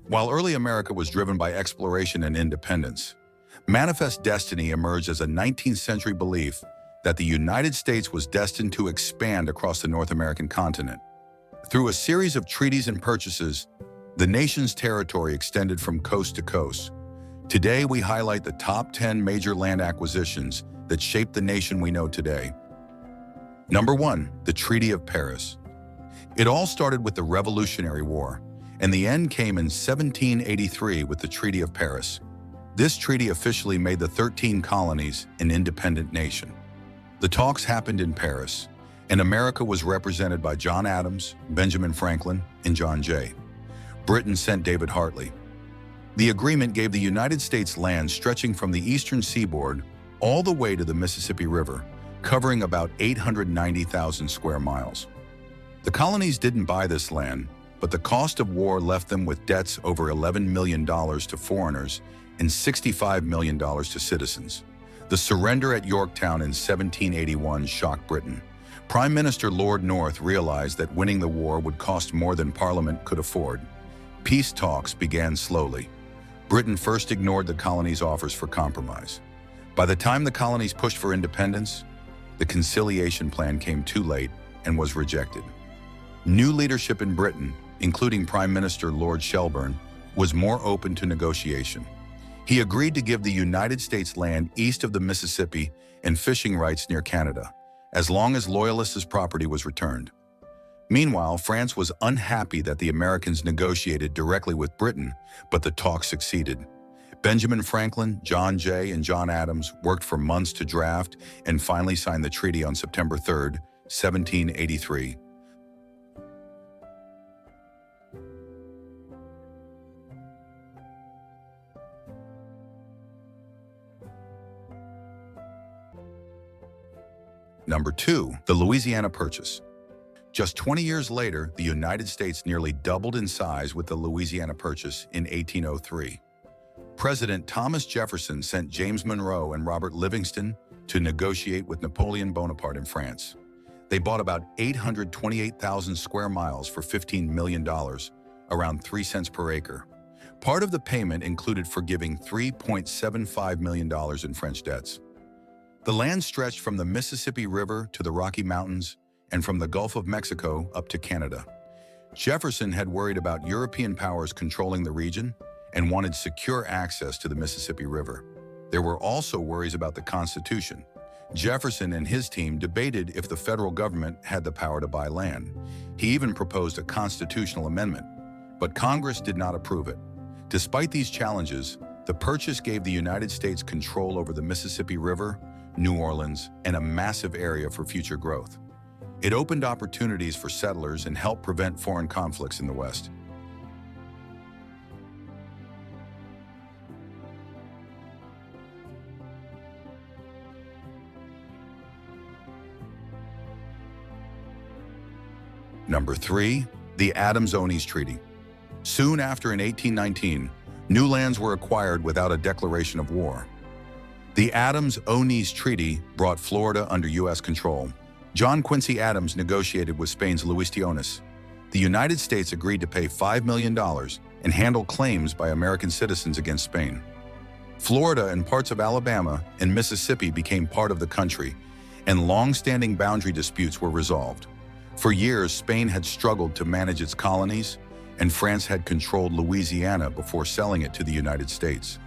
While early America was driven by exploration and independence, manifest destiny emerged as a 19th century belief that the United States was destined to expand across the North American continent. Through a series of treaties and purchases, the nation's territory extended from coast to coast. Today, we highlight the top 10 major land acquisitions that shaped the nation we know today. Number 1, the Treaty of Paris. It all started with the Revolutionary War, and the end came in 1783 with the Treaty of Paris. This treaty officially made the 13 colonies an independent nation. The talks happened in Paris, and America was represented by John Adams, Benjamin Franklin, and John Jay. Britain sent David Hartley. The agreement gave the United States land stretching from the eastern seaboard all the way to the Mississippi River, covering about 890,000 square miles. The colonies didn't buy this land, but the cost of war left them with debts over $11 million to foreigners and $65 million to citizens. The surrender at Yorktown in 1781 shocked Britain. Prime Minister Lord North realized that winning the war would cost more than Parliament could afford. Peace talks began slowly. Britain first ignored the colonies' offers for compromise. By the time the colonies pushed for independence, the conciliation plan came too late and was rejected. New leadership in Britain, including Prime Minister Lord Shelburne, was more open to negotiation. He agreed to give the United States land east of the Mississippi and fishing rights near Canada, as long as Loyalists' property was returned. Meanwhile, France was unhappy that the Americans negotiated directly with Britain, but the talks succeeded. Benjamin Franklin, John Jay, and John Adams worked for months to draft and finally signed the treaty on September 3, 1783. Number 2, the Louisiana Purchase. Just 20 years later, the United States nearly doubled in size with the Louisiana Purchase in 1803. President Thomas Jefferson sent James Monroe and Robert Livingston to negotiate with Napoleon Bonaparte in France. They bought about 828,000 square miles for $15 million, around 3 cents per acre. Part of the payment included forgiving $3.75 million in French debts. The land stretched from the Mississippi River to the Rocky Mountains and from the Gulf of Mexico up to Canada. Jefferson had worried about European powers controlling the region and wanted secure access to the Mississippi River. There were also worries about the Constitution. Jefferson and his team debated if the federal government had the power to buy land. He even proposed a constitutional amendment, but Congress did not approve it. Despite these challenges, the purchase gave the United States control over the Mississippi River, New Orleans, and a massive area for future growth. It opened opportunities for settlers and helped prevent foreign conflicts in the West. Number 3, the Adams-Onis Treaty. Soon after, in 1819, new lands were acquired without a declaration of war. The Adams-Onis Treaty brought Florida under U.S. control. John Quincy Adams negotiated with Spain's Louisiana. The United States agreed to pay $5 million and handle claims by American citizens against Spain. Florida and parts of Alabama and Mississippi became part of the country, and long-standing boundary disputes were resolved. For years, Spain had struggled to manage its colonies, and France had controlled Louisiana before selling it to the United States.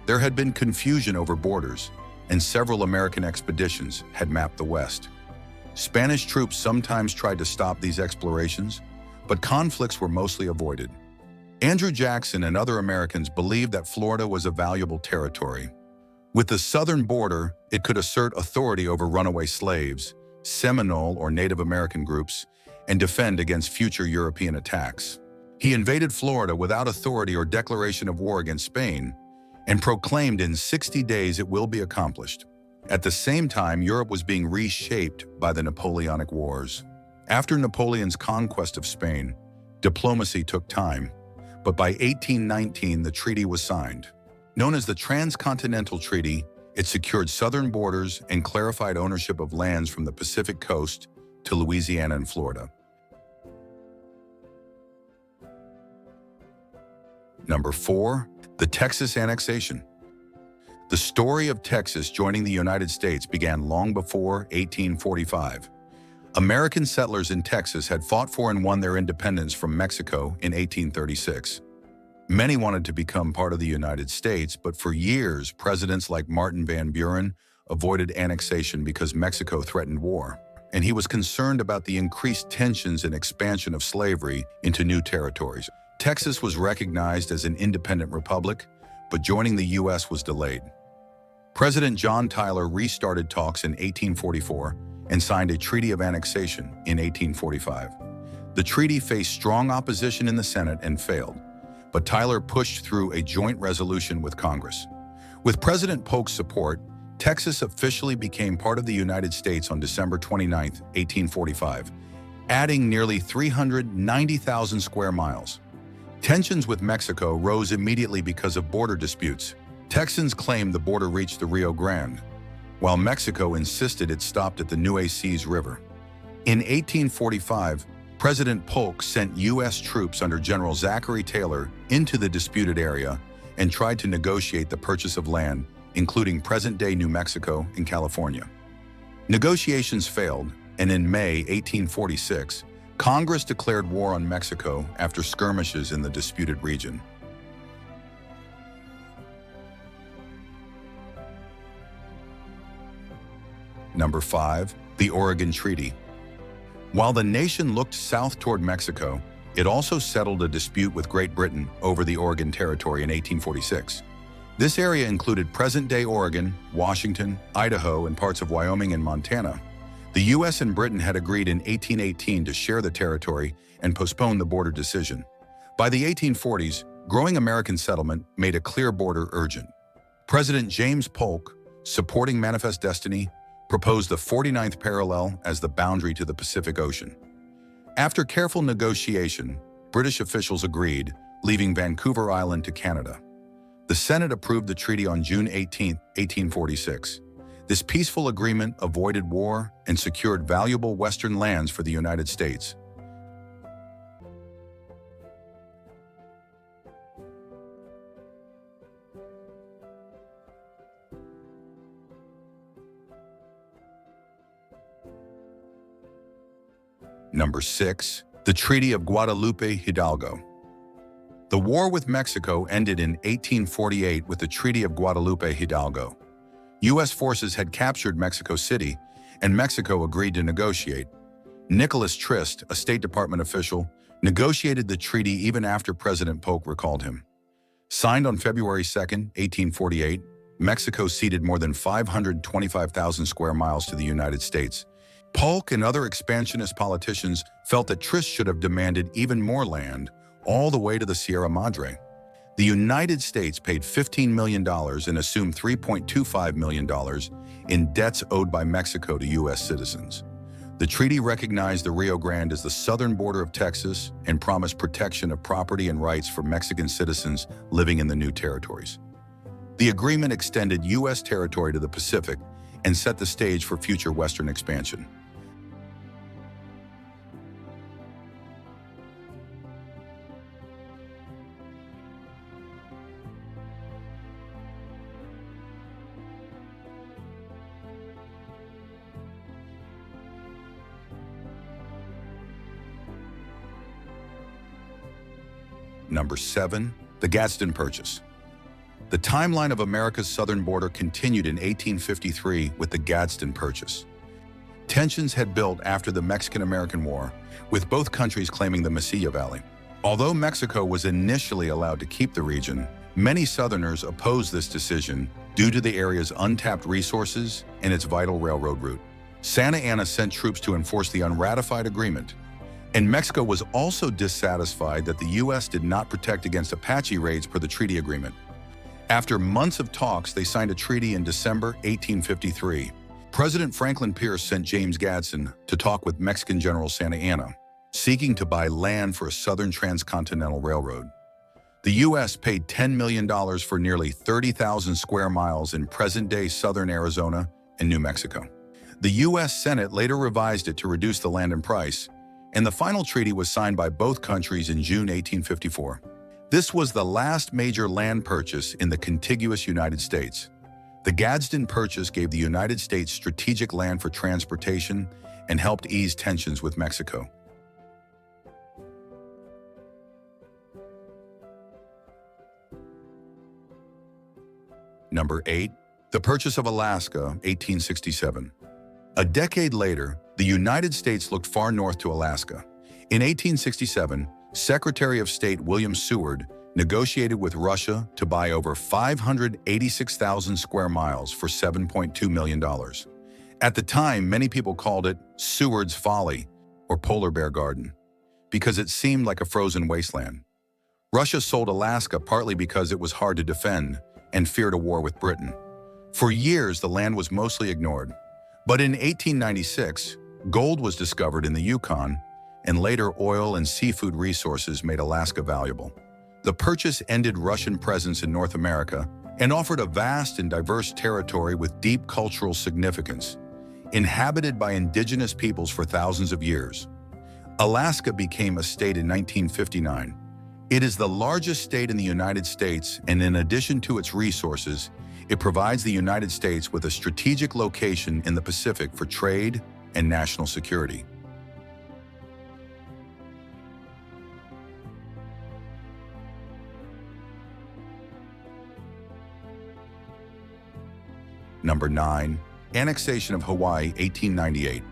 There had been confusion over borders, and several American expeditions had mapped the West. Spanish troops sometimes tried to stop these explorations, but conflicts were mostly avoided. Andrew Jackson and other Americans believed that Florida was a valuable territory. With the southern border, it could assert authority over runaway slaves, Seminole or Native American groups, and defend against future European attacks. He invaded Florida without authority or declaration of war against Spain, and proclaimed in 60 days it will be accomplished. At the same time, Europe was being reshaped by the Napoleonic Wars. After Napoleon's conquest of Spain, diplomacy took time, but by 1819 the treaty was signed. Known as the Transcontinental Treaty, it secured southern borders and clarified ownership of lands from the Pacific coast to Louisiana and Florida. Number 4. The Texas Annexation. The story of Texas joining the United States began long before 1845. American settlers in Texas had fought for and won their independence from Mexico in 1836. Many wanted to become part of the United States, but for years, presidents like Martin Van Buren avoided annexation because Mexico threatened war, and he was concerned about the increased tensions and expansion of slavery into new territories. Texas was recognized as an independent republic, but joining the U.S. was delayed. President John Tyler restarted talks in 1844 and signed a Treaty of Annexation in 1845. The treaty faced strong opposition in the Senate and failed, but Tyler pushed through a joint resolution with Congress. With President Polk's support, Texas officially became part of the United States on December 29, 1845, adding nearly 390,000 square miles. Tensions with Mexico rose immediately because of border disputes. Texans claimed the border reached the Rio Grande, while Mexico insisted it stopped at the Nueces River. In 1845, President Polk sent U.S. troops under General Zachary Taylor into the disputed area and tried to negotiate the purchase of land, including present-day New Mexico and California. Negotiations failed, and in May 1846, Congress declared war on Mexico after skirmishes in the disputed region. Number 5. The Oregon Treaty. While the nation looked south toward Mexico, it also settled a dispute with Great Britain over the Oregon Territory in 1846. This area included present-day Oregon, Washington, Idaho, and parts of Wyoming and Montana. The U.S. and Britain had agreed in 1818 to share the territory and postpone the border decision. By the 1840s, growing American settlement made a clear border urgent. President James Polk, supporting Manifest Destiny, proposed the 49th parallel as the boundary to the Pacific Ocean. After careful negotiation, British officials agreed, leaving Vancouver Island to Canada. The Senate approved the treaty on June 18, 1846. This peaceful agreement avoided war and secured valuable Western lands for the United States. Number 6. The Treaty of Guadalupe, Hidalgo. The war with Mexico ended in 1848 with the Treaty of Guadalupe, Hidalgo. U.S. forces had captured Mexico City, and Mexico agreed to negotiate. Nicholas Trist, a State Department official, negotiated the treaty even after President Polk recalled him. Signed on February 2, 1848, Mexico ceded more than 525,000 square miles to the United States. Polk and other expansionist politicians felt that Trist should have demanded even more land, all the way to the Sierra Madre. The United States paid $15 million and assumed $3.25 million in debts owed by Mexico to U.S. citizens. The treaty recognized the Rio Grande as the southern border of Texas and promised protection of property and rights for Mexican citizens living in the new territories. The agreement extended U.S. territory to the Pacific and set the stage for future Western expansion. Number 7. The Gadsden Purchase. The timeline of America's southern border continued in 1853 with the Gadsden Purchase. Tensions had built after the Mexican-American War, with both countries claiming the Mesilla Valley. Although Mexico was initially allowed to keep the region, many Southerners opposed this decision due to the area's untapped resources and its vital railroad route. Santa Anna sent troops to enforce the unratified agreement, and Mexico was also dissatisfied that the U.S. did not protect against Apache raids per the treaty agreement. After months of talks, they signed a treaty in December 1853. President Franklin Pierce sent James Gadsden to talk with Mexican General Santa Anna, seeking to buy land for a southern transcontinental railroad. The U.S. paid $10 million for nearly 30,000 square miles in present-day southern Arizona and New Mexico. The U.S. Senate later revised it to reduce the land in price, and the final treaty was signed by both countries in June 1854. This was the last major land purchase in the contiguous United States. The Gadsden Purchase gave the United States strategic land for transportation and helped ease tensions with Mexico. Number 8. The Purchase of Alaska, 1867. A decade later, the United States looked far north to Alaska. In 1867, Secretary of State William Seward negotiated with Russia to buy over 586,000 square miles for $7.2 million. At the time, many people called it Seward's Folly or Polar Bear Garden because it seemed like a frozen wasteland. Russia sold Alaska partly because it was hard to defend and feared a war with Britain. For years, the land was mostly ignored. But in 1896, gold was discovered in the Yukon, and later oil and seafood resources made Alaska valuable. The purchase ended Russian presence in North America and offered a vast and diverse territory with deep cultural significance, inhabited by indigenous peoples for thousands of years. Alaska became a state in 1959. It is the largest state in the United States, and in addition to its resources, it provides the United States with a strategic location in the Pacific for trade and national security. Number 9. Annexation of Hawaii, 1898.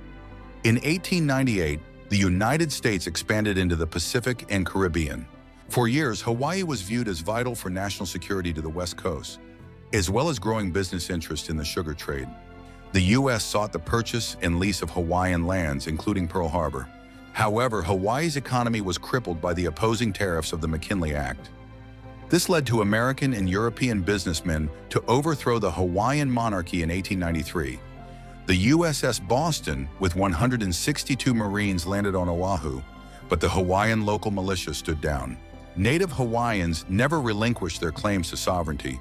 In 1898, the United States expanded into the Pacific and Caribbean. For years, Hawaii was viewed as vital for national security to the West Coast, as well as growing business interest in the sugar trade. The U.S. sought the purchase and lease of Hawaiian lands, including Pearl Harbor. However, Hawaii's economy was crippled by the opposing tariffs of the McKinley Act. This led to American and European businessmen to overthrow the Hawaiian monarchy in 1893. The USS Boston, with 162 Marines, landed on Oahu, but the Hawaiian local militia stood down. Native Hawaiians never relinquished their claims to sovereignty.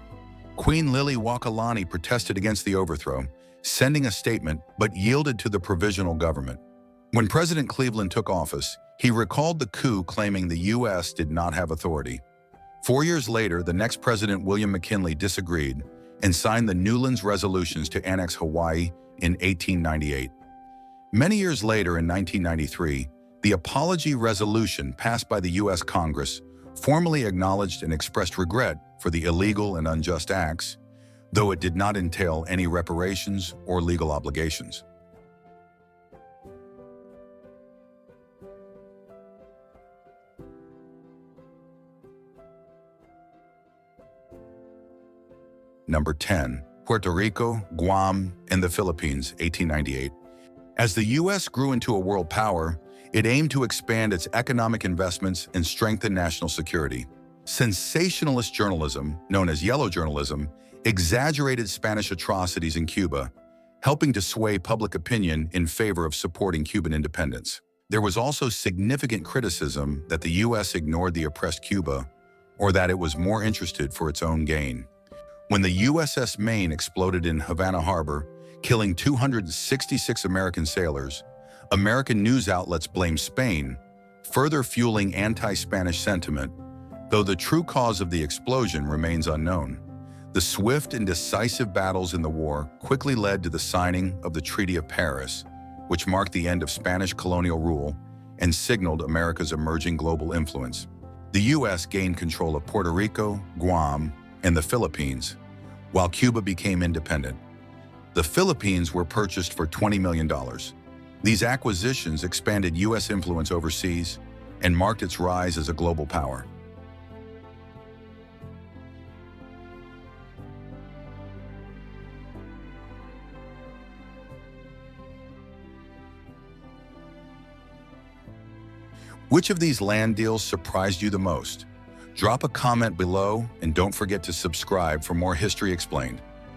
Queen Liliuokalani protested against the overthrow, sending a statement, but yielded to the provisional government. When President Cleveland took office, he recalled the coup, claiming the U.S. did not have authority. 4 years later, the next president, William McKinley, disagreed and signed the Newlands Resolutions to annex Hawaii in 1898. Many years later, in 1993, the Apology Resolution passed by the U.S. Congress formally acknowledged and expressed regret for the illegal and unjust acts, though it did not entail any reparations or legal obligations. Number 10. Puerto Rico, Guam, and the Philippines, 1898. As the U.S. grew into a world power, it aimed to expand its economic investments and strengthen national security. Sensationalist journalism, known as yellow journalism, exaggerated Spanish atrocities in Cuba, helping to sway public opinion in favor of supporting Cuban independence. There was also significant criticism that the U.S. ignored the oppressed Cuba, or that it was more interested for its own gain. When the USS Maine exploded in Havana Harbor, killing 266 American sailors, American news outlets blamed Spain, further fueling anti-Spanish sentiment, though the true cause of the explosion remains unknown. The swift and decisive battles in the war quickly led to the signing of the Treaty of Paris, which marked the end of Spanish colonial rule and signaled America's emerging global influence. The U.S. gained control of Puerto Rico, Guam, and the Philippines, while Cuba became independent. The Philippines were purchased for $20 million. These acquisitions expanded U.S. influence overseas and marked its rise as a global power. Which of these land deals surprised you the most? Drop a comment below and don't forget to subscribe for more History Explained.